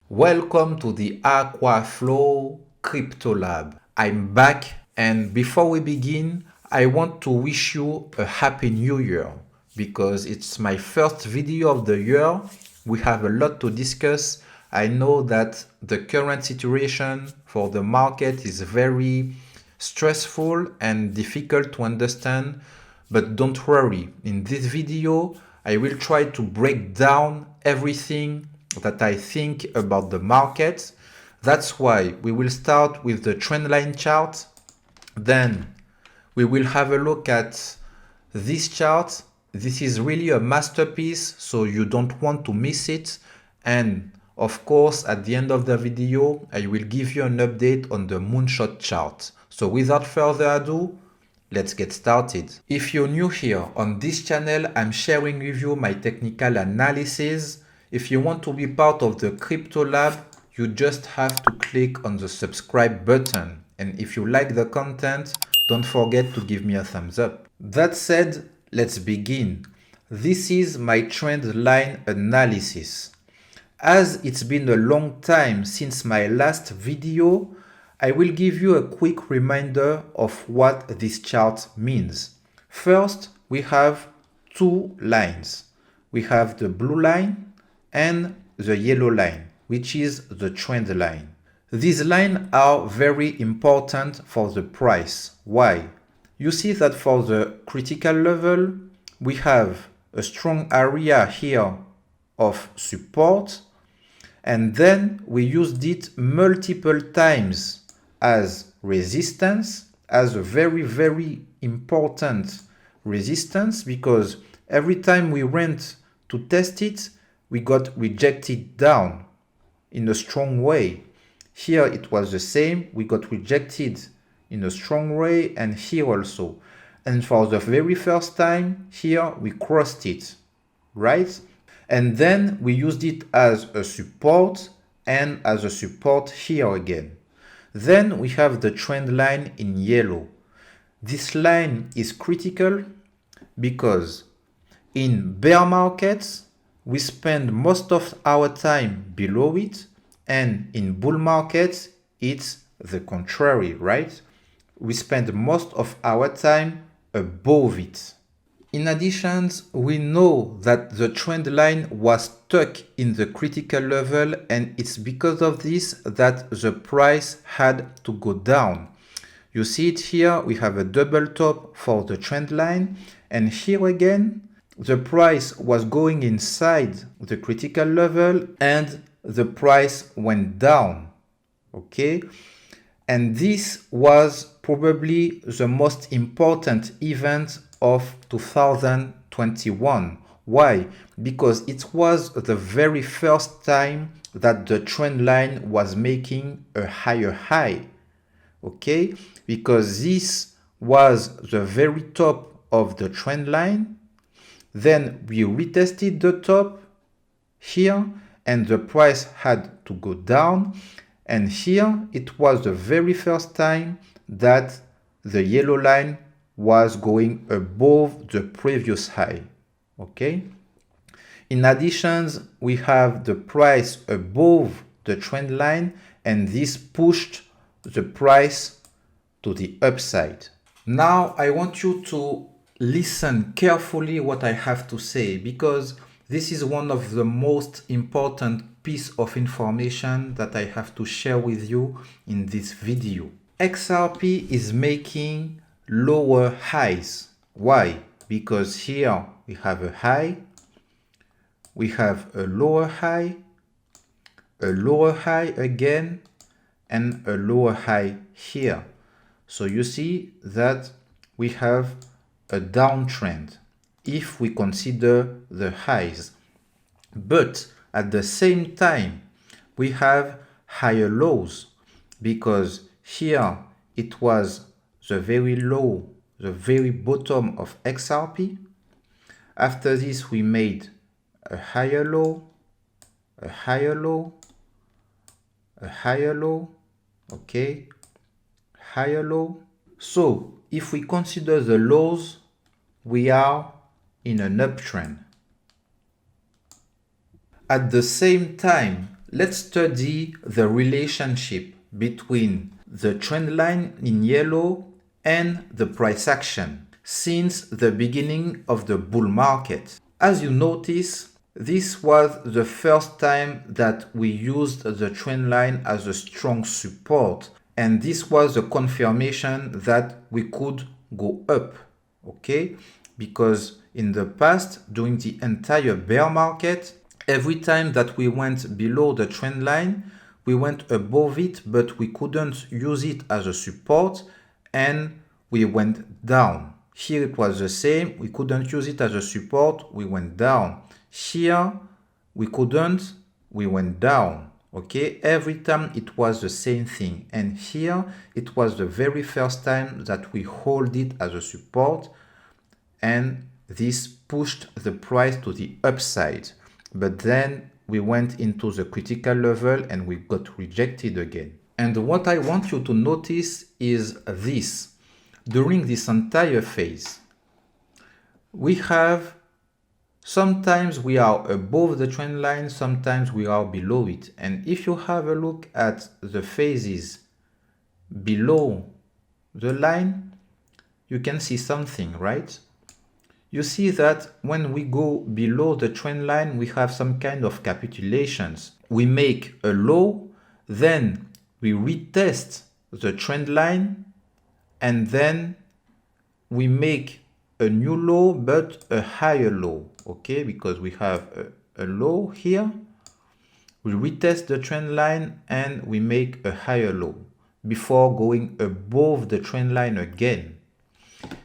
Welcome to the Aquaflow Crypto Lab. I'm back, and before we begin, I want to wish you a happy new year because it's my first video of the year. We have a lot to discuss. I know that the current situation for the market is very stressful and difficult to understand, but don't worry. In this video, I will try to break down everything that I think about the market. That's why we will start with the trendline chart. Then we will have a look at this chart. This is really a masterpiece, so you don't want to miss it. And of course, at the end of the video, I will give you an update on the moonshot chart. So without further ado, let's get started. If you're new here on this channel, I'm sharing with you my technical analysis. If you want to be part of the Crypto Lab, you just have to click on the subscribe button. And if you like the content, don't forget to give me a thumbs up. That said, let's begin. This is my trend line analysis. As it's been a long time since my last video, I will give you a quick reminder of what this chart means. First, we have two lines. We have the blue line and the yellow line, which is the trend line. These lines are very important for the price. Why? You see that for the critical level, we have a strong area here of support, and then we used it multiple times as resistance, as a very, very important resistance, because every time we went to test it, we got rejected down in a strong way. Here it was the same, we got rejected in a strong way, and here also. And for the very first time, here we crossed it, right? And then we used it as a support and as a support here again. Then we have the trend line in yellow. This line is critical because in bear markets, we spend most of our time below it, and in bull markets, it's the contrary, right? We spend most of our time above it. In addition, we know that the trend line was stuck in the critical level, and it's because of this that the price had to go down. You see it here, we have a double top for the trend line, and here again, the price was going inside the critical level and the price went down, okay? And this was probably the most important event of 2021. Why? Because it was the very first time that the trend line was making a higher high, okay? Because this was the very top of the trend line. Then we retested the top here and the price had to go down. And here it was the very first time that the yellow line was going above the previous high, okay? In addition, we have the price above the trend line, and this pushed the price to the upside. Now I want you to listen carefully what I have to say, because this is one of the most important piece of information that I have to share with you in this video. XRP is making lower highs. Why? Because here we have a high, we have a lower high again, and a lower high here. So you see that we have a downtrend if we consider the highs. But at the same time, we have higher lows, because here it was the very low, the very bottom of XRP. After this, we made a higher low, a higher low, a higher low, okay, higher low. So if we consider the lows, we are in an uptrend. At the same time, Let's study the relationship between the trend line in yellow and the price action since the beginning of the bull market. As you notice, this was the first time that we used the trend line as a strong support, and this was a confirmation that we could go up, okay? Because in the past, during the entire bear market, every time that we went below the trend line, we went above it, but we couldn't use it as a support, and we went down. Here it was the same, we couldn't use it as a support, we went down. Here we couldn't, we went down. Okay, every time it was the same thing, and here it was the very first time that we hold it as a support, and this pushed the price to the upside. But then we went into the critical level and we got rejected again. And what I want you to notice is this. During this entire phase, we have sometimes we are above the trend line, sometimes we are below it. And if you have a look at the phases below the line, you can see something, right? You see that when we go below the trend line, we have some kind of capitulations. We make a low, then we retest the trend line, and then we make a new low, but a higher low, okay? Because we have a low here, we retest the trend line, and we make a higher low before going above the trend line again.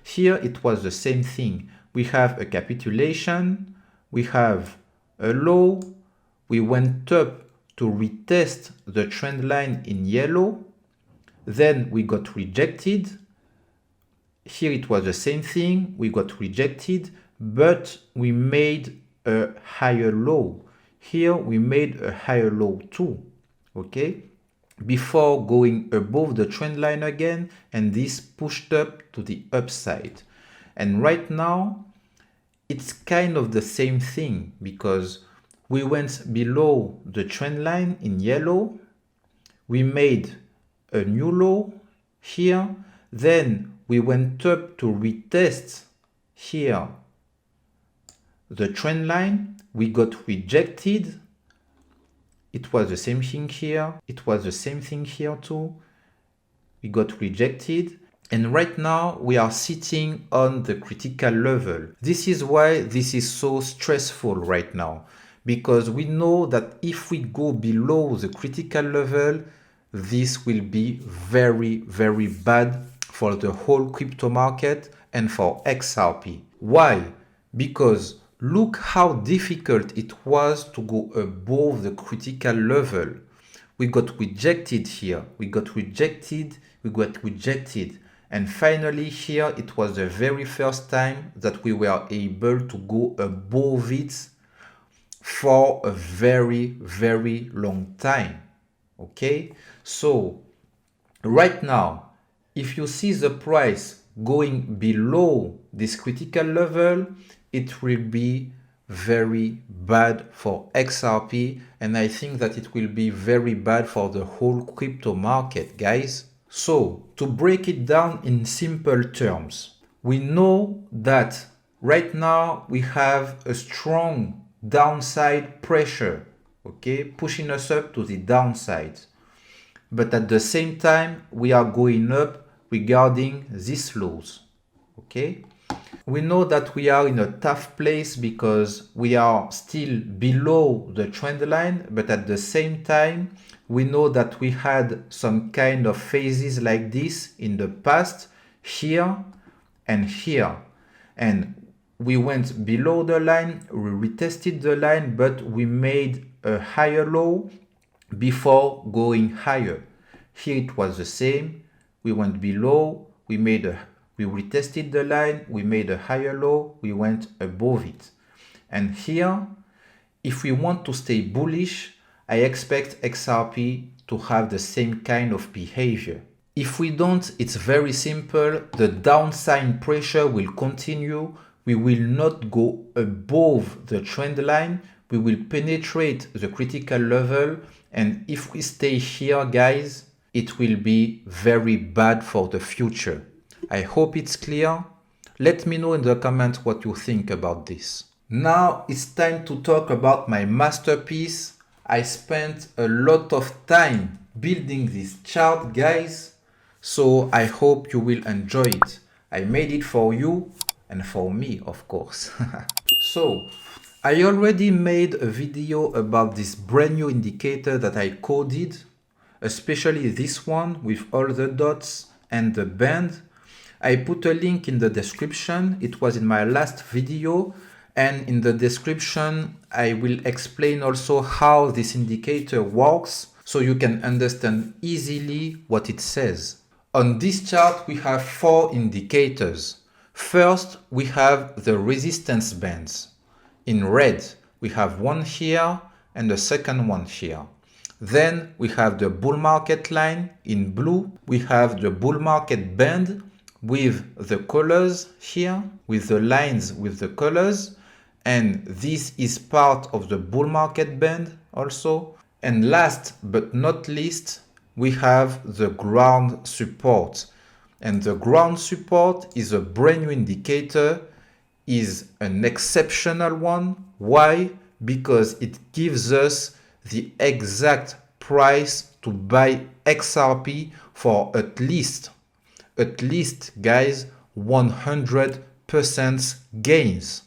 Here it was the same thing. We have a capitulation, we have a low, we went up to retest the trend line in yellow, then we got rejected. Here it was the same thing, we got rejected, but we made a higher low. Here we made a higher low too, okay? Before going above the trend line again, and this pushed up to the upside. And right now, it's kind of the same thing because we went below the trend line in yellow, we made a new low here, then we went up to retest here the trend line, we got rejected. It was the same thing here, it was the same thing here too, we got rejected. And right now we are sitting on the critical level. This is why this is so stressful right now, because we know that if we go below the critical level, this will be very, very bad for the whole crypto market and for XRP. Why? Because look how difficult it was to go above the critical level. We got rejected here, we got rejected, we got rejected. And finally here, it was the very first time that we were able to go above it for a very, very long time. Okay? So right now, if you see the price going below this critical level, it will be very bad for XRP. And I think that it will be very bad for the whole crypto market, guys. So, to break it down in simple terms, we know that right now we have a strong downside pressure, okay, pushing us up to the downside. But at the same time, we are going up regarding these lows, okay? We know that we are in a tough place because we are still below the trend line, but at the same time, we know that we had some kind of phases like this in the past, here and here. And we went below the line, we retested the line, but we made a higher low before going higher. Here it was the same. We went below, we retested the line, we made a higher low, we went above it. And here, if we want to stay bullish, I expect XRP to have the same kind of behavior. If we don't, it's very simple. The downside pressure will continue. We will not go above the trend line, we will penetrate the critical level, and if we stay here, guys, it will be very bad for the future. I hope it's clear. Let me know in the comments what you think about this. Now it's time to talk about my masterpiece. I spent a lot of time building this chart, guys, so I hope you will enjoy it. I made it for you and for me, of course. So, I already made a video about this brand new indicator that I coded, especially this one with all the dots and the band. I put a link in the description. It was in my last video, and in the description I will explain also how this indicator works so you can understand easily what it says. On this chart we have 4 indicators. First, we have the resistance bands. In red, we have one here and the second one here. Then we have the bull market line. In blue, we have the bull market band with the colors here, with the lines with the colors. And this is part of the bull market band also. And last but not least, we have the ground support. And the ground support is a brand new indicator, is an exceptional one. Why? Because it gives us the exact price to buy XRP for at least guys, 100% gains.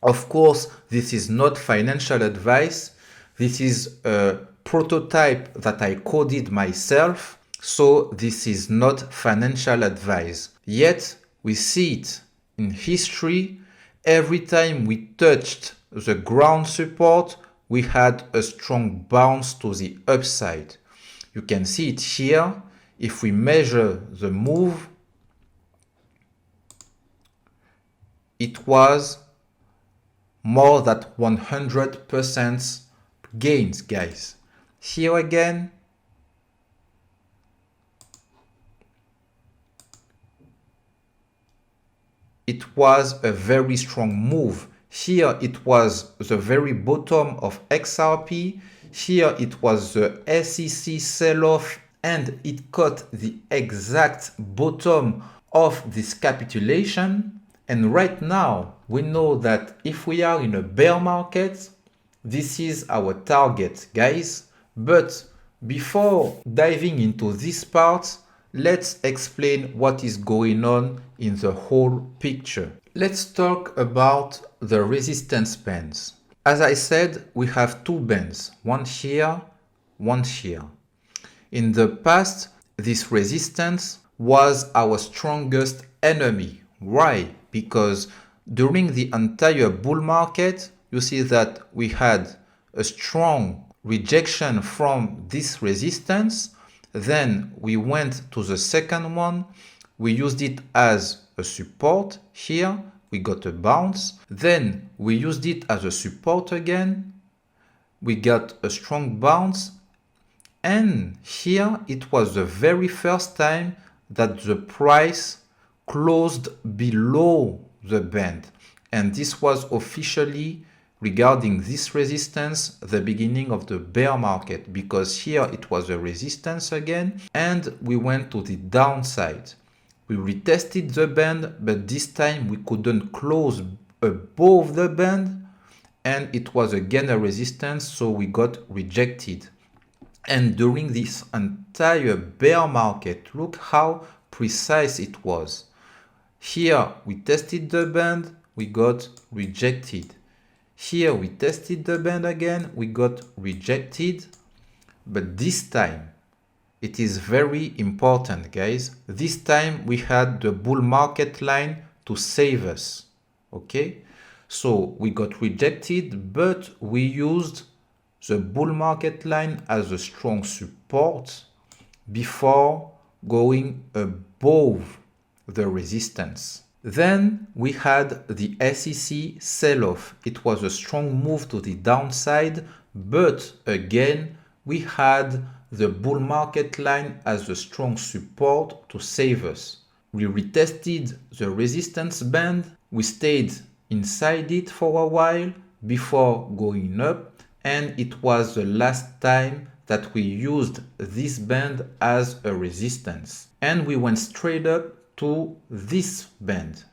Of course, this is not financial advice. This is a prototype that I coded myself. So this is not financial advice. Yet we see it in history. Every time we touched the ground support, we had a strong bounce to the upside. You can see it here. If we measure the move, it was more than 100% gains, guys. Here again, it was a very strong move. Here it was the very bottom of XRP. Here it was the SEC sell-off, and it caught the exact bottom of this capitulation. And right now we know that if we are in a bear market, this is our target, guys. But before diving into this part, let's explain what is going on in the whole picture. Let's talk about the resistance bands. As I said, we have 2 bands, one here, one here. In the past, this resistance was our strongest enemy. Why? Because during the entire bull market, you see that we had a strong rejection from this resistance. Then we went to the second one. We used it as a support. Here we got a bounce. Then we used it as a support again. We got a strong bounce. And here it was the very first time that the price closed below the band. And this was officially, regarding this resistance, the beginning of the bear market, because here it was a resistance again and we went to the downside. We retested the band, but this time we couldn't close above the band and it was again a resistance, so we got rejected. And during this entire bear market, look how precise it was. Here we tested the band, we got rejected. Here we tested the band again, we got rejected. But this time, it is very important, guys. This time we had the bull market line to save us. Okay? So we got rejected, but we used the bull market line as a strong support before going above the resistance. Then we had the SEC sell-off. It was a strong move to the downside, but again, we had the bull market line as a strong support to save us. We retested the resistance band. We stayed inside it for a while, before going up, and it was the last time that we used this band as a resistance. And we went straight up to this band.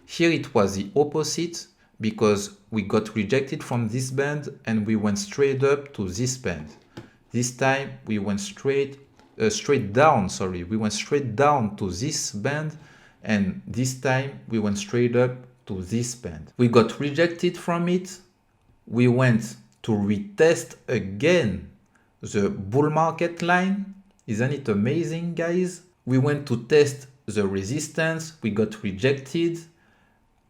Here it was the opposite because we got rejected from this band and we went straight up to this band. This time we went straight down to this band, and this time we went straight up to this band. We got rejected from it. We went to retest again the bull market line. Isn't it amazing, guys? We went to test the resistance. We got rejected.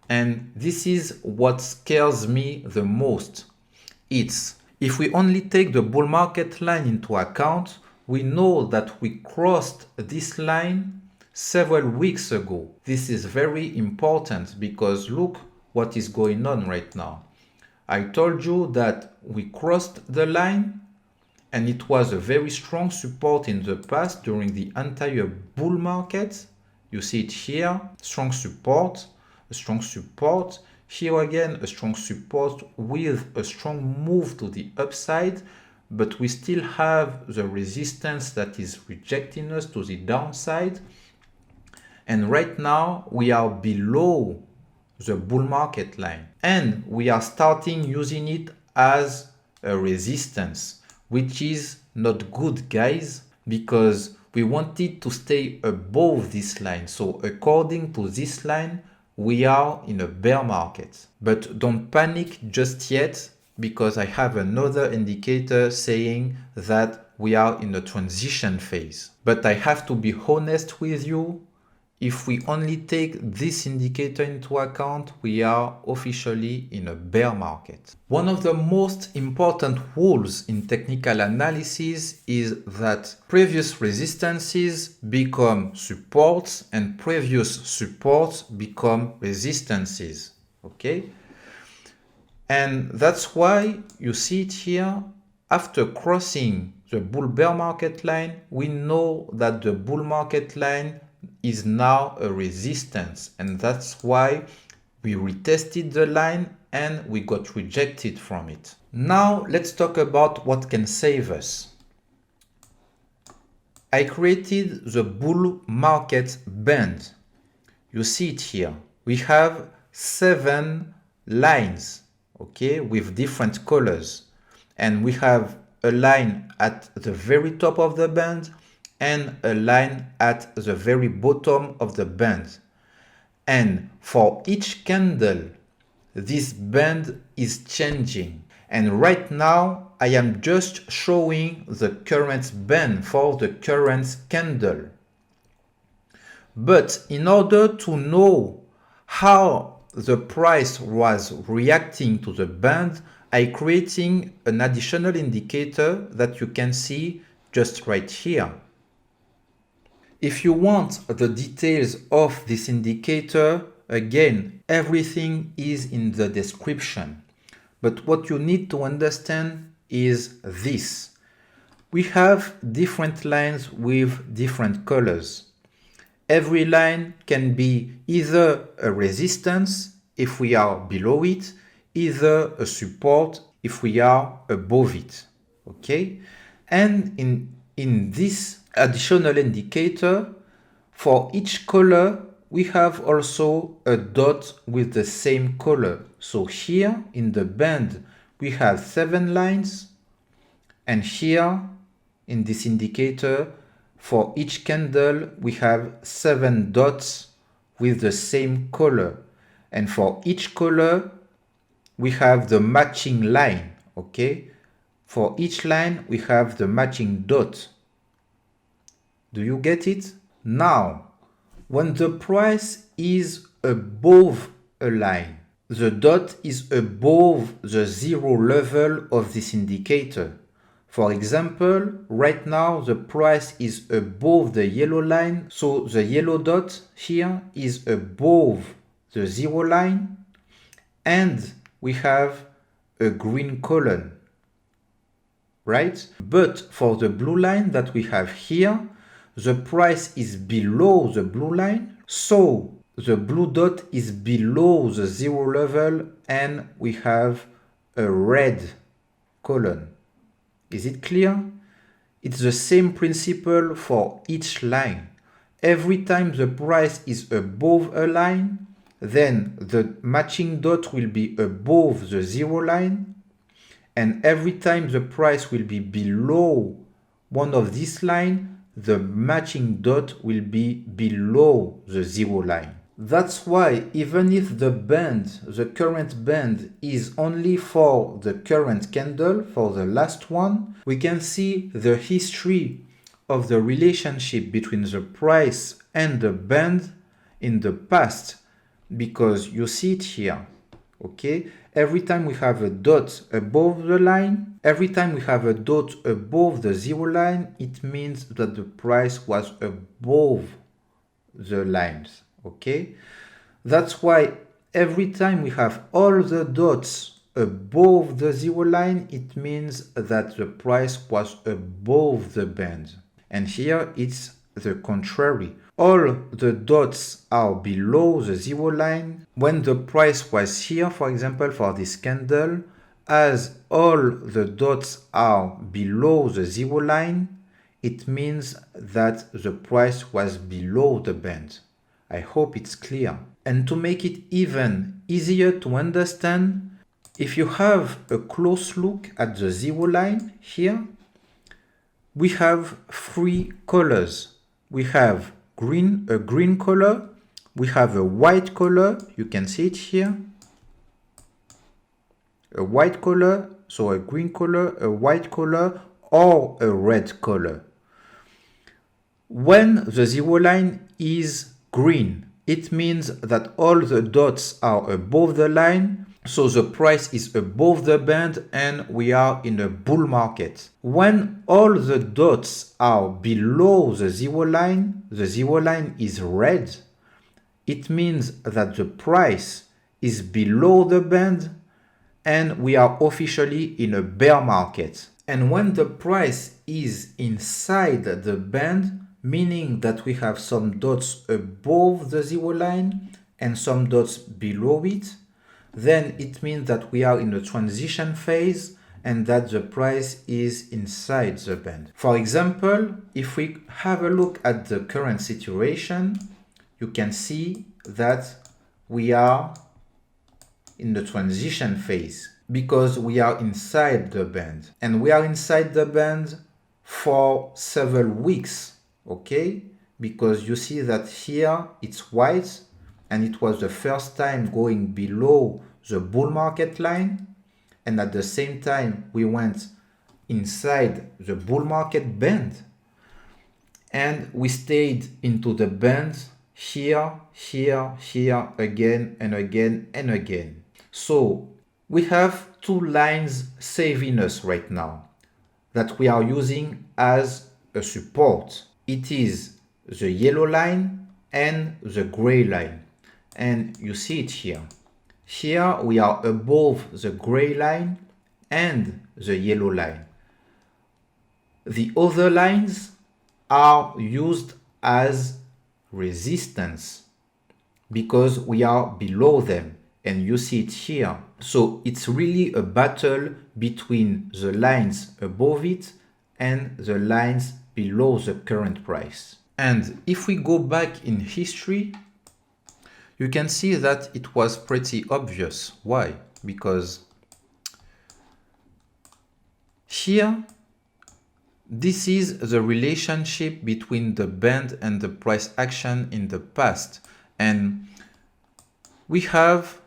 And this is what scares me the most. It's if we only take the bull market line into account, we know that we crossed this line several weeks ago. This is very important because look what is going on right now. I told you that we crossed the line and it was a very strong support in the past during the entire bull market. You see it here, strong support, a strong support. Here again, a strong support with a strong move to the upside, but we still have the resistance that is rejecting us to the downside. And right now we are below the bull market line and we are starting using it as a resistance, which is not good, guys, because we wanted to stay above this line. So according to this line, we are in a bear market. But don't panic just yet, because I have another indicator saying that we are in a transition phase. But I have to be honest with you, if we only take this indicator into account, we are officially in a bear market. One of the most important rules in technical analysis is that previous resistances become supports and previous supports become resistances. Okay? And that's why you see it here. After crossing the bull bear market line, we know that the bull market line is now a resistance, and that's why we retested the line and we got rejected from it. Now let's talk about what can save us. I created the bull market band. You see it here. We have 7 lines, okay, with different colors, and we have a line at the very top of the band and a line at the very bottom of the band. And for each candle, this band is changing. And right now, I am just showing the current band for the current candle. But in order to know how the price was reacting to the band, I creating an additional indicator that you can see just right here. If you want the details of this indicator, again, everything is in the description. But what you need to understand is this. We have different lines with different colors. Every line can be either a resistance if we are below it, either a support if we are above it. Okay? And in this additional indicator, for each color, we have also a dot with the same color. So here in the band, we have 7 lines, and here in this indicator, for each candle, we have 7 dots with the same color. And for each color, we have the matching line, okay? For each line, we have the matching dot. Do you get it? Now, when the price is above a line, the dot is above the 0 level of this indicator. For example, right now the price is above the yellow line, so the yellow dot here is above the 0 line, and we have a green column, right? But for the blue line that we have here, the price is below the blue line, so the blue dot is below the 0 level, and we have a red column. Is it clear? It's the same principle for each line. Every time the price is above a line, then the matching dot will be above the zero line, and every time the price will be below one of these lines, the matching dot will be below the zero line. That's why even if the current band is only for the current candle, for the last one, we can see the history of the relationship between the price and the band in the past, because you see it here, okay? Every time we have a dot above the line, every time we have a dot above the zero line, it means that the price was above the lines, okay? That's why every time we have all the dots above the zero line, it means that the price was above the band. And here it's the contrary. All the dots are below the zero line. When the price was here, for example, for this candle, as all the dots are below the zero line, it means that the price was below the band. I hope it's clear. And to make it even easier to understand, if you have a close look at the zero line here, we have three colors. We have a green color, we have a white color, you can see it here, a white color, so a green color, a white color, or a red color. When the zero line is green, it means that all the dots are above the line, so the price is above the band and we are in a bull market. When all the dots are below the zero line is red, it means that the price is below the band and we are officially in a bear market. And when the price is inside the band, meaning that we have some dots above the zero line and some dots below it, then it means that we are in a transition phase and that the price is inside the band. For example, if we have a look at the current situation, you can see that we are in the transition phase because we are inside the band. And we are inside the band for several weeks, okay? Because you see that here it's white, and it was the first time going below the bull market line, and at the same time we went inside the bull market band, and we stayed into the band here, again and again and again. So we have two lines saving us right now that we are using as a support. It is the yellow line and the gray line. And you see it here. Here we are above the gray line and the yellow line. The other lines are used as resistance because we are below them, and you see it here. So it's really a battle between the lines above it and the lines below the current price. And if we go back in history, you can see that it was pretty obvious. Why? Because here, this is the relationship between the band and the price action in the past. And we have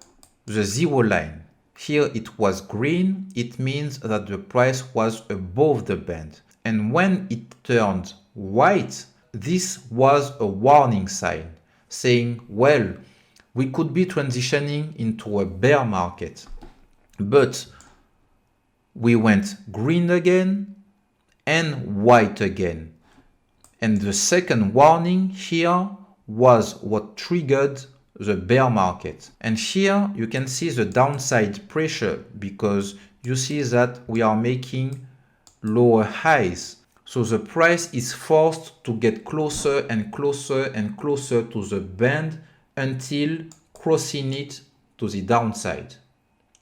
the zero line. Here it was green. It means that the price was above the band. And when it turned white, this was a warning sign saying, well, we could be transitioning into a bear market. But we went green again and white again. And the second warning here was what triggered the bear market. And here you can see the downside pressure because you see that we are making lower highs. So the price is forced to get closer and closer and closer to the band until crossing it to the downside.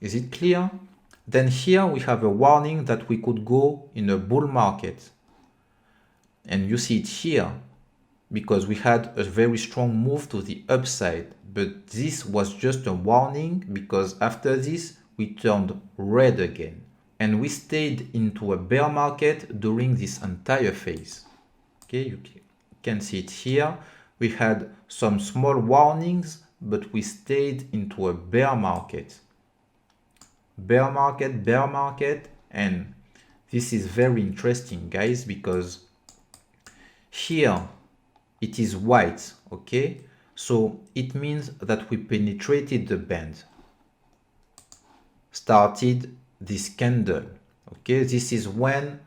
Is it clear? Then here we have a warning that we could go in a bull market. And you see it here because we had a very strong move to the upside. But this was just a warning because after this we turned red again. And we stayed into a bear market during this entire phase. Okay, you can see it here. We had some small warnings, but we stayed into a bear market. Bear market, and this is very interesting, guys, because here it is white, okay? So it means that we penetrated the band, started this candle, okay? This is when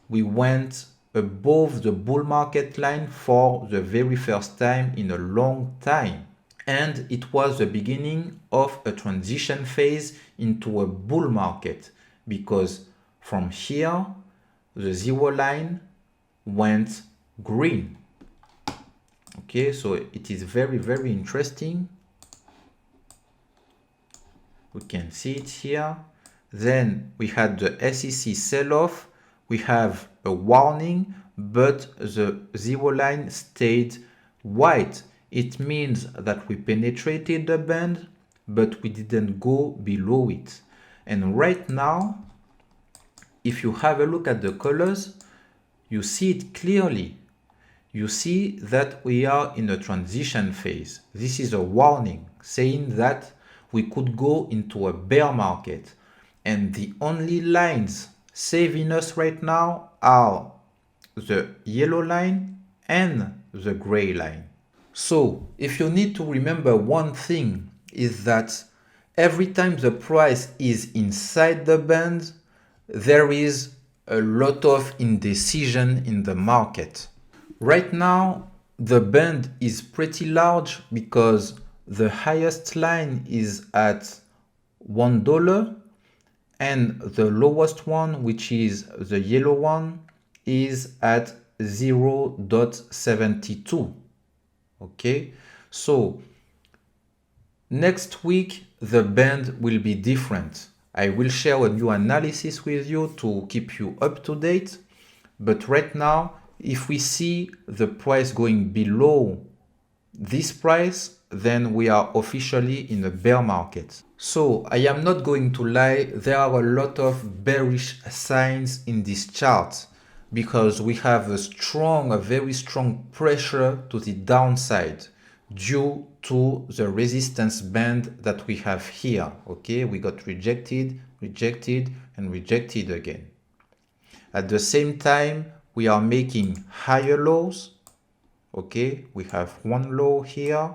we went above the bull market line for the very first time in a long time. And it was the beginning of a transition phase into a bull market because from here, the zero line went green. Okay, so it is very, very interesting. We can see it here. Then we had the SEC sell-off. We have a warning, but the zero line stayed white. It means that we penetrated the band, but we didn't go below it. And right now, if you have a look at the colors, you see it clearly. You see that we are in a transition phase. This is a warning saying that we could go into a bear market. And the only lines saving us right now are the yellow line and the gray line. So if you need to remember one thing is that every time the price is inside the band, there is a lot of indecision in the market. Right now, the band is pretty large because the highest line is at $1 and the lowest one, which is the yellow one, is at 0.72. Okay, so next week the band will be different. I will share a new analysis with you to keep you up to date. But right now, if we see the price going below this price, then we are officially in a bear market. So I am not going to lie, there are a lot of bearish signs in this chart because we have a very strong pressure to the downside due to the resistance band that we have here. Okay, we got rejected, and rejected again. At the same time, we are making higher lows. Okay, we have one low here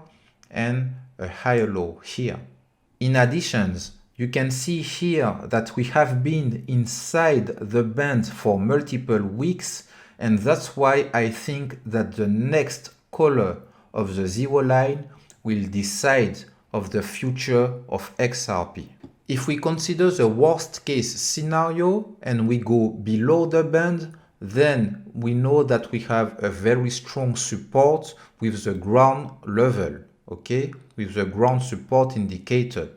and a higher low here. In addition, you can see here that we have been inside the band for multiple weeks, and that's why I think that the next color of the zero line will decide of the future of XRP. If we consider the worst case scenario and we go below the band, then we know that we have a very strong support with the ground level, okay, with the ground support indicator.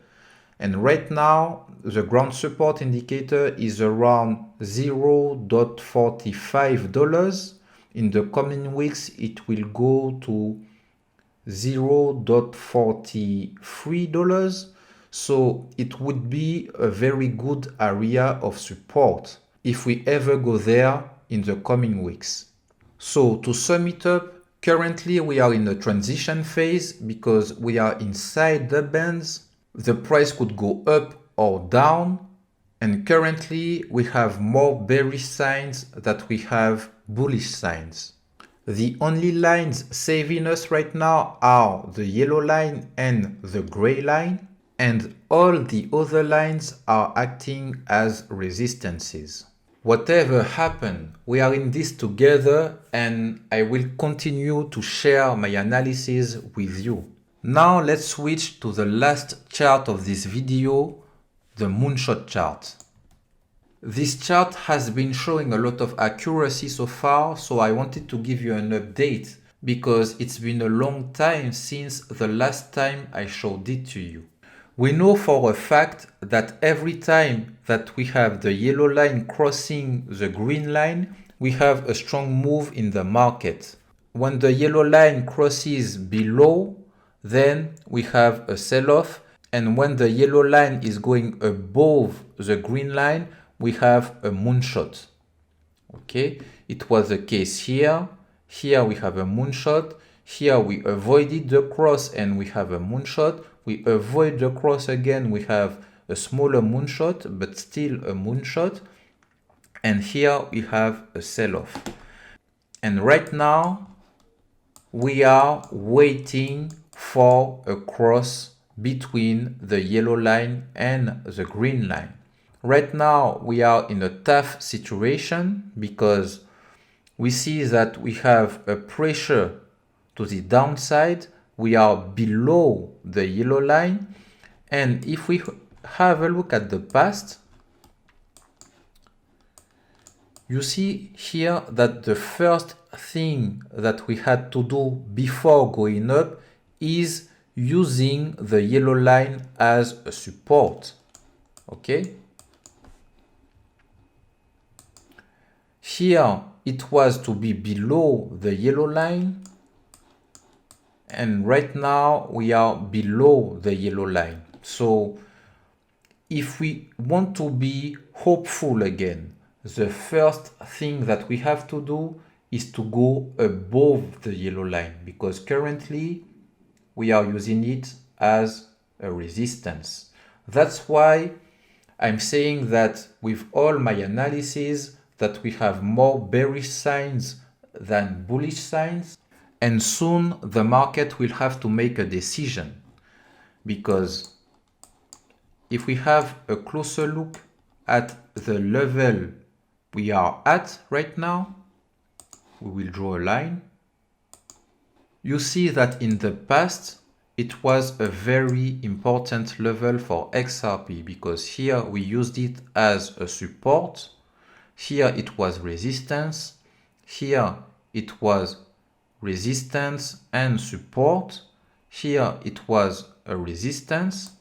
And right now, the ground support indicator is around $0.45. In the coming weeks, it will go to $0.43. So it would be a very good area of support if we ever go there in the coming weeks. So to sum it up, currently we are in a transition phase because we are inside the bands. The price could go up or down, and currently we have more bearish signs that we have bullish signs. The only lines saving us right now are the yellow line and the gray line, and all the other lines are acting as resistances. Whatever happened, we are in this together, and I will continue to share my analysis with you. Now let's switch to the last chart of this video, the moonshot chart. This chart has been showing a lot of accuracy so far, so I wanted to give you an update because it's been a long time since the last time I showed it to you. We know for a fact that every time that we have the yellow line crossing the green line, we have a strong move in the market. When the yellow line crosses below, then we have a sell-off. And when the yellow line is going above the green line, we have a moonshot. Okay, it was the case here. Here we have a moonshot. Here we avoided the cross and we have a moonshot. We avoid the cross again, we have a smaller moonshot, but still a moonshot. And here we have a sell-off. And right now, we are waiting for a cross between the yellow line and the green line. Right now, we are in a tough situation because we see that we have a pressure to the downside. We are below the yellow line. And if we have a look at the past, you see here that the first thing that we had to do before going up is using the yellow line as a support. Okay? Here it was to be below the yellow line, and right now we are below the yellow line. So if we want to be hopeful again, the first thing that we have to do is to go above the yellow line, because currently we are using it as a resistance. That's why I'm saying that with all my analysis that we have more bearish signs than bullish signs, and soon the market will have to make a decision, because if we have a closer look at the level we are at right now, we will draw a line. You see that in the past, it was a very important level for XRP, because here we used it as a support. Here it was resistance. Here it was resistance and support. Here it was a resistance.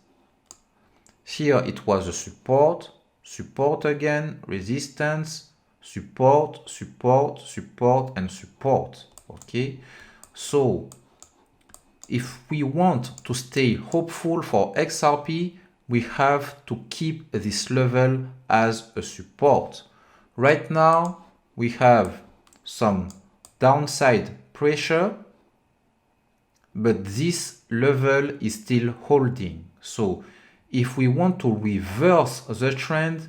Here it was a support, support again, resistance, support, support, support, and support. Okay, so if we want to stay hopeful for XRP, we have to keep this level as a support. Right now, we have some downside pressure, but this level is still holding. So if we want to reverse the trend,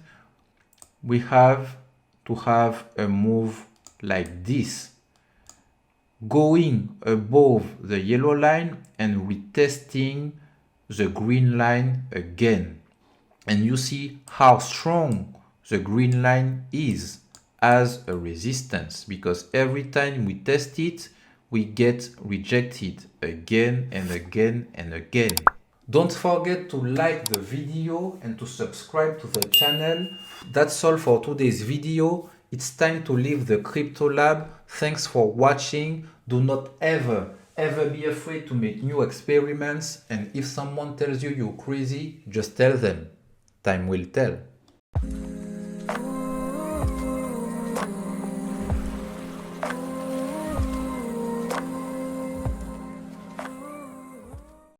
we have to have a move like this, going above the yellow line and retesting the green line again. And you see how strong the green line is as a resistance, because every time we test it, we get rejected again and again and again. Don't forget to like the video and to subscribe to the channel. That's all for today's video. It's time to leave the Crypto Lab. Thanks for watching. Do not ever be afraid to make new experiments. And if someone tells you you're crazy, just tell them. Time will tell.